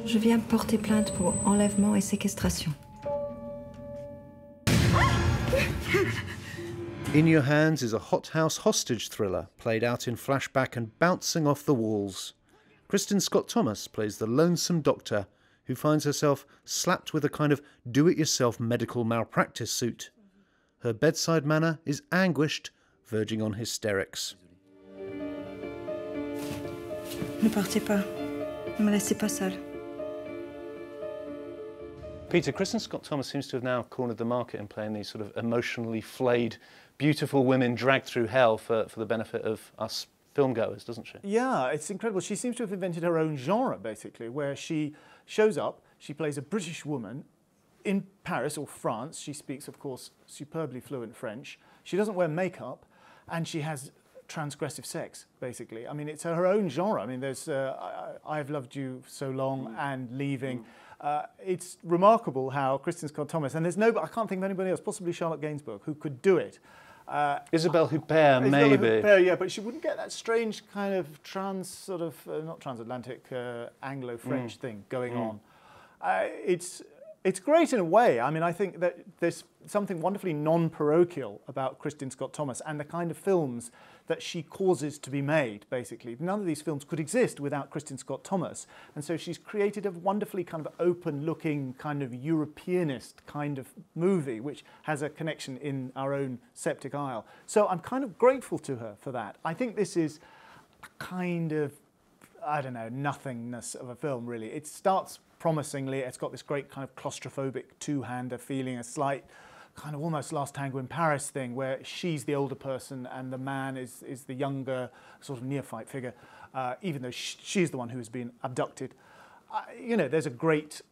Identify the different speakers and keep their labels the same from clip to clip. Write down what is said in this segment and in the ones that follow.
Speaker 1: Je viens porter plainte pour enlèvement et séquestration.
Speaker 2: In Your Hands is a hothouse hostage thriller played out in flashback and bouncing off the walls. Kristin Scott Thomas plays the lonesome doctor who finds herself slapped with a kind of do-it-yourself medical malpractice suit. Her bedside manner is anguished, verging on hysterics.
Speaker 1: Ne partez pas. Ne me laissez pas seule.
Speaker 2: Peter, Kristin Scott Thomas seems to have now cornered the market in playing these sort of emotionally flayed, beautiful women dragged through hell for the benefit of us filmgoers, doesn't she?
Speaker 3: Yeah, it's incredible. She seems to have invented her own genre, basically, where she shows up, she plays a British woman in Paris or France. She speaks, of course, superbly fluent French. She doesn't wear makeup, and she has transgressive sex, basically. I mean, it's her own genre. I mean, there's I've Loved You So Long and Leaving. It's remarkable how Kristin Scott Thomas, and there's I can't think of anybody else, possibly Charlotte Gainsbourg, who could do it.
Speaker 2: Isabelle Huppert, maybe.
Speaker 3: Huppert, yeah, but she wouldn't get that strange kind of not transatlantic, Anglo-French thing going on. It's great in a way. I mean, I think that there's something wonderfully non-parochial about Kristin Scott Thomas and the kind of films that she causes to be made, basically. None of these films could exist without Kristin Scott Thomas. And so she's created a wonderfully kind of open-looking, kind of Europeanist kind of movie, which has a connection in our own septic isle. So I'm kind of grateful to her for that. I think this is a kind of, I don't know, nothingness of a film, really. It starts promisingly. It's got this great kind of claustrophobic two-hander feeling, a slight kind of almost Last Tango in Paris thing, where she's the older person and the man is the younger sort of neophyte figure, even though she's the one who has been abducted. You know, there's a great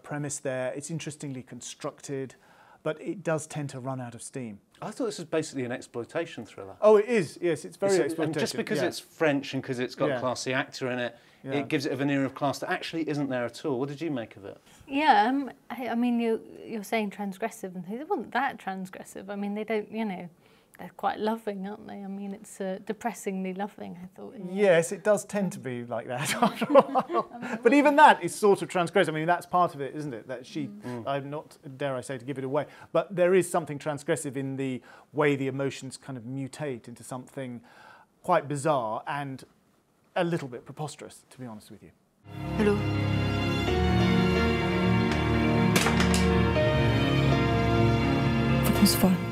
Speaker 3: premise there. It's interestingly constructed, but it does tend to run out of steam.
Speaker 2: I thought this was basically an exploitation thriller.
Speaker 3: Oh, it is. Yes, it's very exploitation.
Speaker 2: And just because it's French and because it's got a classy actor in it, it gives it a veneer of class that actually isn't there at all. What did you make of it?
Speaker 4: Yeah, I mean, you're saying transgressive, and they weren't that transgressive. I mean, they don't, you know, they're quite loving, aren't they? I mean, it's depressingly loving, I thought.
Speaker 3: Yes, it does tend to be like that after a while. But even that is sort of transgressive. I mean, that's part of it, isn't it? That she, I'm not, dare I say, to give it away, but there is something transgressive in the way the emotions kind of mutate into something quite bizarre and a little bit preposterous, to be honest with you.
Speaker 1: Hello. Faut qu'on se voit.